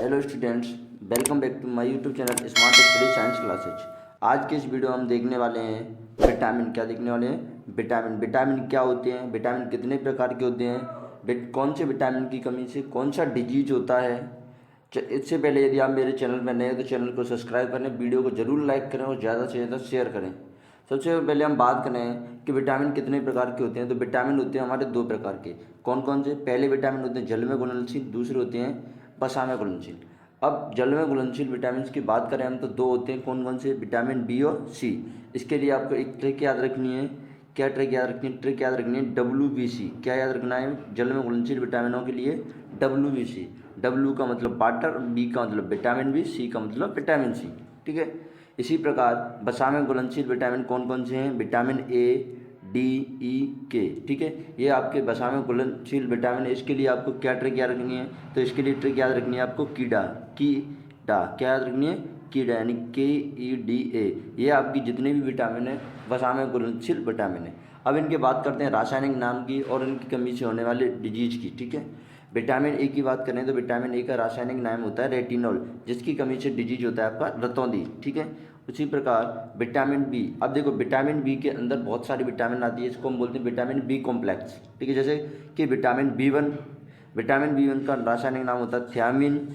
Hello students, welcome back to my YouTube channel smart study science classes. आज के इस video हम देखने वाले हैं विटामिन। क्या देखने वाले हैं? विटामिन। विटामिन क्या होते हैं, विटामिन कितने प्रकार के होते हैं, कौन से विटामिन की कमी से कौन सा डिजीज होता है। इससे पहले यदि आप मेरे चैनल पर नए हैं तो चैनल को सब्सक्राइब करें, वीडियो को ज़रूर लाइक करें और ज़्यादा से ज़्यादा शेयर करें। सबसे पहले हम बात करें कि विटामिन कितने प्रकार के होते हैं। तो विटामिन होते हैं हमारे दो प्रकार के। कौन कौन से? पहले विटामिन होते हैं जल में घुलनशील, दूसरे होते हैं वसा में घुलनशील। अब जल में घुलनशील विटामिन की बात करें हम तो दो होते हैं। कौन कौन से? विटामिन बी और सी। इसके लिए आपको एक ट्रिक याद रखनी है। क्या ट्रिक याद रखनी है? ट्रिक याद रखनी है WBC। क्या याद रखना है जल में घुलनशील विटामिनों के लिए? WBC। W का मतलब वाटर, B का मतलब विटामिन बी, C का मतलब विटामिन सी। ठीक है। इसी प्रकार वसा में घुलनशील विटामिन कौन कौन से हैं? विटामिन ए, डी, ई, के। ठीक है, ये आपके वसा में घुलनशील विटामिन है। इसके लिए आपको क्या ट्रिक याद रखनी है? तो इसके लिए ट्रिक याद रखनी है आपको कीडा। क्या याद रखनी है? कीडा, यानी KEDA। ये आपकी जितने भी विटामिन है वसा में घुलनशील विटामिन है। अब इनके बात करते हैं रासायनिक नाम की और इनकी कमी से होने वाले डिजीज की। ठीक है। विटामिन ए की बात करें तो विटामिन ए का रासायनिक नाम होता है रेटिनॉल, जिसकी कमी से डिजीज होता है आपका रतौंधी। ठीक है। उसी प्रकार विटामिन बी। अब देखो विटामिन बी के अंदर बहुत सारी विटामिन आती है, इसको हम बोलते हैं विटामिन बी कॉम्प्लेक्स। ठीक है। जैसे कि विटामिन बी वन का रासायनिक नाम होता है थियामिन,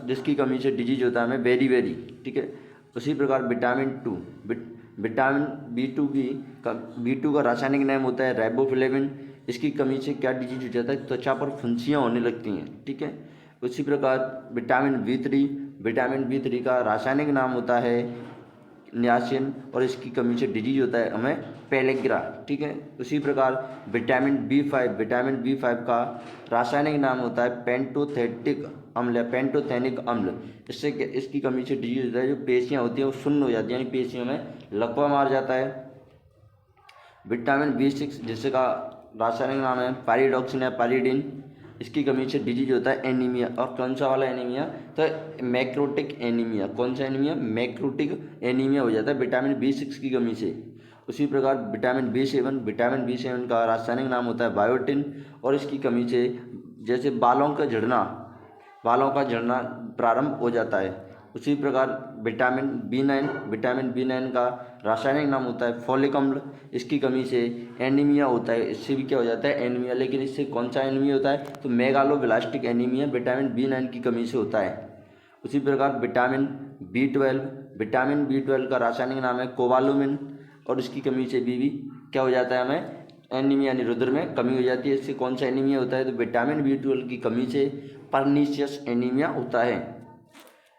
जिसकी कमी से डिजीज होता है हमें बेरी। ठीक है। उसी प्रकार विटामिन बी टू का रासायनिक नाम होता है राइबोफ्लेविन। इसकी कमी से क्या डिजीज हो जाता है? त्वचा पर फुंसियाँ होने लगती हैं। ठीक है। उसी प्रकार विटामिन बी थ्री का रासायनिक नाम होता है नियासिन और इसकी कमी से डिजीज होता है हमें पेलेग्रा। ठीक है। उसी प्रकार विटामिन बी फाइव का रासायनिक नाम होता है पेंटोथेनिक अम्ल। इसकी कमी से डिजीज होता है जो पेशियाँ होती हैं वो शून्य हो जाती है, यानी पेशियों में लकवा मार जाता है। विटामिन B6 जिसका रासायनिक नाम है पायरिडॉक्सिन या पायरिडीन, इसकी कमी से डिजीज होता है एनीमिया। और कौन सा वाला एनीमिया? तो मैक्रोटिक एनीमिया। कौन सा एनीमिया? मैक्रोटिक एनीमिया हो जाता है विटामिन B6 की कमी से। उसी प्रकार विटामिन B7 का रासायनिक नाम होता है बायोटिन और इसकी कमी से जैसे बालों का झड़ना प्रारंभ हो जाता है। उसी प्रकार विटामिन बी नाइन का रासायनिक नाम होता है फोलिक अम्ल। इसकी कमी से एनीमिया होता है, इससे भी क्या हो जाता है? एनीमिया। लेकिन इससे कौन सा एनीमिया होता है? तो मेगालोब्लास्टिक एनीमिया विटामिन B9 की कमी से होता है। उसी प्रकार विटामिन B12 का रासायनिक नाम है कोबालुमिन और इसकी कमी से भी क्या हो जाता है? हमें एनीमिया यानी रुधिर में कमी हो जाती है। इससे कौन सा एनीमिया होता है? तो विटामिन B12 की कमी से परनीशियस एनीमिया होता है।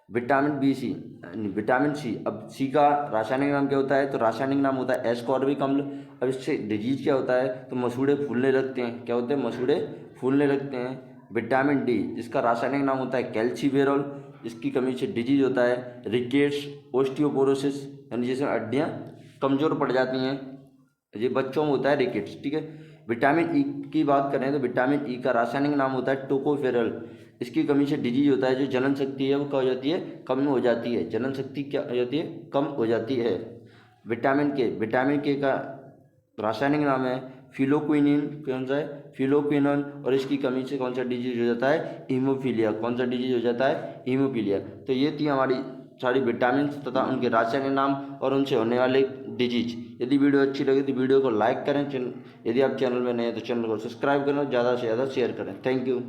Vitamin C. अब सी का रासायनिक नाम क्या होता है? तो रासायनिक नाम होता है एस्कॉर्बिक अम्ल। अब इससे डिजीज क्या होता है? तो मसूड़े फूलने लगते हैं। क्या होते हैं? मसूड़े फूलने लगते हैं। विटामिन डी, इसका रासायनिक नाम होता है कैल्सीफेरॉल। इसकी कमी से डिजीज होता है रिकेट्स, ओस्टियोपोरोसिस, यानी जैसे हड्डियाँ कमज़ोर पड़ जाती हैं, ये बच्चों में होता है रिकेट्स। ठीक है। विटामिन ई की बात करें तो विटामिन ई का रासायनिक नाम होता है टोकोफेरल। इसकी कमी से डिजीज होता है जो जलन शक्ति है वो क्या हो जाती है? कम हो जाती है। जलन शक्ति क्या हो जाती है? कम हो जाती है। विटामिन के का रासायनिक नाम है फिलोक्विनिन। कौन सा है? फिलोक्विनोन। और इसकी कमी से कौन सा डिजीज हो जाता है? हीमोफीलिया। कौन सा डिजीज हो जाता है? हीमोफीलिया। तो ये थी हमारी सारी विटामिन तथा उनके रासायनिक नाम और उनसे होने वाले डिजीज। यदि वीडियो अच्छी लगे तो वीडियो को लाइक करें, यदि आप चैनल में नए हैं तो चैनल को सब्सक्राइब करें और ज़्यादा से ज़्यादा शेयर करें। Thank you.